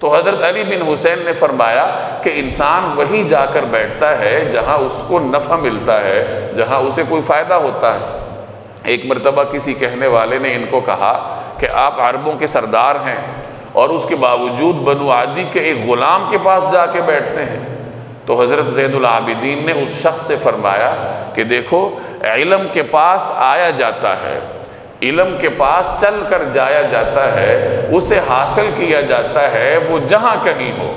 تو حضرت علی بن حسین نے فرمایا کہ انسان وہیں جا کر بیٹھتا ہے جہاں اس کو نفع ملتا ہے، جہاں اسے کوئی فائدہ ہوتا ہے۔ ایک مرتبہ کسی کہنے والے نے ان کو کہا کہ آپ عربوں کے سردار ہیں اور اس کے باوجود بنو عدی کے ایک غلام کے پاس جا کے بیٹھتے ہیں۔ تو حضرت زین العابدین نے اس شخص سے فرمایا کہ دیکھو، علم کے پاس آیا جاتا ہے، علم کے پاس چل کر جایا جاتا ہے، اسے حاصل کیا جاتا ہے وہ جہاں کہیں ہو۔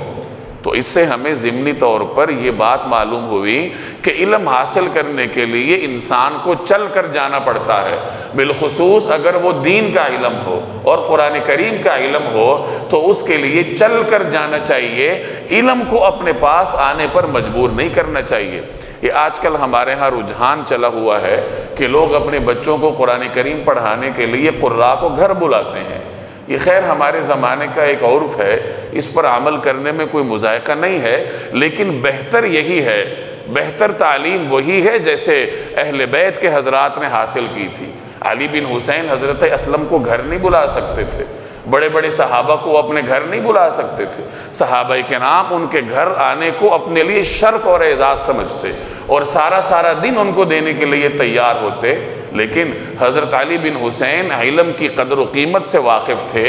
تو اس سے ہمیں ضمنی طور پر یہ بات معلوم ہوئی کہ علم حاصل کرنے کے لیے انسان کو چل کر جانا پڑتا ہے، بالخصوص اگر وہ دین کا علم ہو اور قرآن کریم کا علم ہو تو اس کے لیے چل کر جانا چاہیے، علم کو اپنے پاس آنے پر مجبور نہیں کرنا چاہیے۔ یہ آج کل ہمارے ہاں رجحان چلا ہوا ہے کہ لوگ اپنے بچوں کو قرآن کریم پڑھانے کے لیے قراء کو گھر بلاتے ہیں۔ یہ خیر ہمارے زمانے کا ایک عرف ہے، اس پر عمل کرنے میں کوئی مذائقہ نہیں ہے، لیکن بہتر یہی ہے، بہتر تعلیم وہی ہے جیسے اہل بیت کے حضرات نے حاصل کی تھی۔ علی بن حسین حضرت اسلم کو گھر نہیں بلا سکتے تھے، بڑے بڑے صحابہ کو اپنے گھر نہیں بلا سکتے تھے، صحابہ کرام ان کے گھر آنے کو اپنے لیے شرف اور اعزاز سمجھتے اور سارا دن ان کو دینے کے لیے تیار ہوتے۔ لیکن حضرت علی بن حسین علم کی قدر و قیمت سے واقف تھے،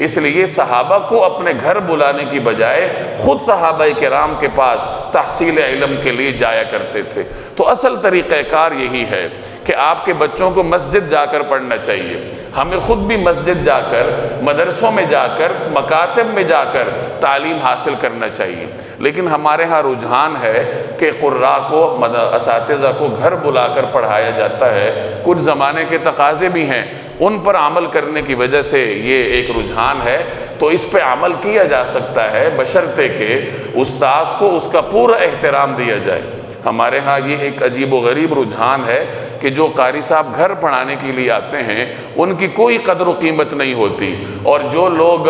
اس لیے صحابہ کو اپنے گھر بلانے کی بجائے خود صحابہ کرام کے پاس تحصیل علم کے لیے جایا کرتے تھے۔ تو اصل طریقہ کار یہی ہے کہ آپ کے بچوں کو مسجد جا کر پڑھنا چاہیے، ہمیں خود بھی مسجد جا کر، مدرسوں میں جا کر، مکاتب میں جا کر تعلیم حاصل کرنا چاہیے۔ لیکن ہمارے ہاں رجحان ہے کہ قراء کو، اساتذہ کو گھر بلا کر پڑھایا جاتا ہے۔ کچھ زمانے کے تقاضے بھی ہیں، ان پر عمل کرنے کی وجہ سے یہ ایک رجحان ہے، تو اس پہ عمل کیا جا سکتا ہے بشرطے کہ استاذ کو اس کا پورا احترام دیا جائے۔ ہمارے ہاں یہ ایک عجیب و غریب رجحان ہے کہ جو قاری صاحب گھر پڑھانے کے لیے آتے ہیں ان کی کوئی قدر و قیمت نہیں ہوتی، اور جو لوگ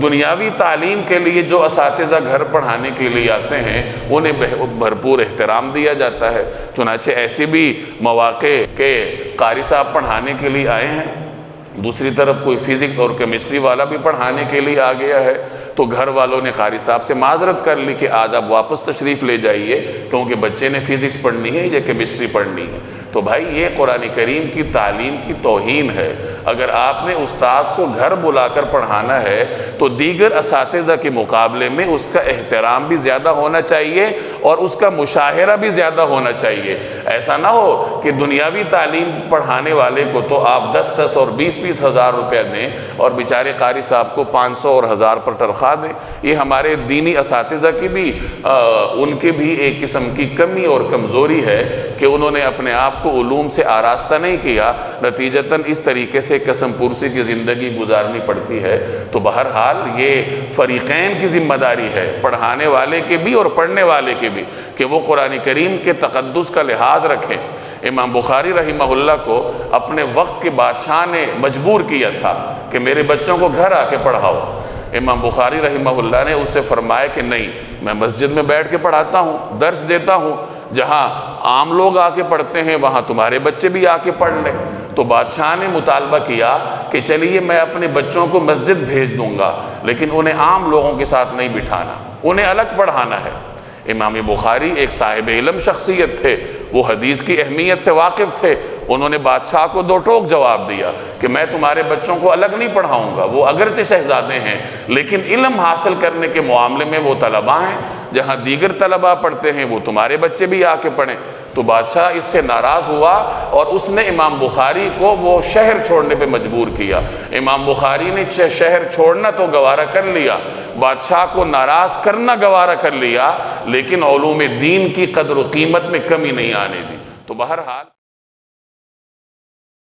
دنیاوی تعلیم کے لیے، جو اساتذہ گھر پڑھانے کے لیے آتے ہیں، انہیں بھرپور احترام دیا جاتا ہے۔ چنانچہ ایسے بھی مواقع کہ قاری صاحب پڑھانے کے لیے آئے ہیں، دوسری طرف کوئی فزکس اور کیمسٹری والا بھی پڑھانے کے لیے آ گیا ہے، تو گھر والوں نے قاری صاحب سے معذرت کر لی کہ آج آپ واپس تشریف لے جائیے کیونکہ بچے نے فزکس پڑھنی ہے یا کیمسٹری پڑھنی ہے۔ تو بھائی یہ قرآن کریم کی تعلیم کی توہین ہے۔ اگر آپ نے استاذ کو گھر بلا کر پڑھانا ہے تو دیگر اساتذہ کے مقابلے میں اس کا احترام بھی زیادہ ہونا چاہیے اور اس کا مشاہرہ بھی زیادہ ہونا چاہیے۔ ایسا نہ ہو کہ دنیاوی تعلیم پڑھانے والے کو تو آپ 10 اور 20 ہزار روپے دیں اور بیچارے قاری صاحب کو 500 اور 1000 پر تنخواہ دیں۔ یہ ہمارے دینی اساتذہ کی بھی ان کے بھی ایک قسم کی کمی اور کمزوری ہے کہ انہوں نے اپنے آپ کو علوم سے آراستہ نہیں کیا، نتیجتاً اس طریقے سے قسم پرسی کی زندگی گزارنی پڑتی ہے۔ تو بہرحال یہ فریقین کی ذمہ داری ہے، پڑھانے والے کے بھی اور پڑھنے والے کے بھی، کہ وہ قرآن کریم کے تقدس کا لحاظ رکھیں۔ امام بخاری رحمہ اللہ کو اپنے وقت کے بادشاہ نے مجبور کیا تھا کہ میرے بچوں کو گھر آ کے پڑھاؤ۔ امام بخاری رحمہ اللہ نے اس سے فرمایا کہ نہیں، میں مسجد میں بیٹھ کے پڑھاتا ہوں، درس دیتا ہوں، جہاں عام لوگ آ کے پڑھتے ہیں وہاں تمہارے بچے بھی آ کے پڑھ لیں۔ تو بادشاہ نے مطالبہ کیا کہ چلیے میں اپنے بچوں کو مسجد بھیج دوں گا، لیکن انہیں عام لوگوں کے ساتھ نہیں بٹھانا، انہیں الگ پڑھانا ہے۔ امام بخاری ایک صاحب علم شخصیت تھے، وہ حدیث کی اہمیت سے واقف تھے، انہوں نے بادشاہ کو دو ٹوک جواب دیا کہ میں تمہارے بچوں کو الگ نہیں پڑھاؤں گا، وہ اگرچہ شہزادے ہیں لیکن علم حاصل کرنے کے معاملے میں وہ طلباء ہیں، جہاں دیگر طلباء پڑھتے ہیں وہ تمہارے بچے بھی آ کے پڑھیں۔ تو بادشاہ اس سے ناراض ہوا اور اس نے امام بخاری کو وہ شہر چھوڑنے پہ مجبور کیا۔ امام بخاری نے شہر چھوڑنا تو گوارہ کر لیا، بادشاہ کو ناراض کرنا گوارہ کر لیا، لیکن علوم دین کی قدر و قیمت میں کمی نہیں آنے دی۔ تو بہرحال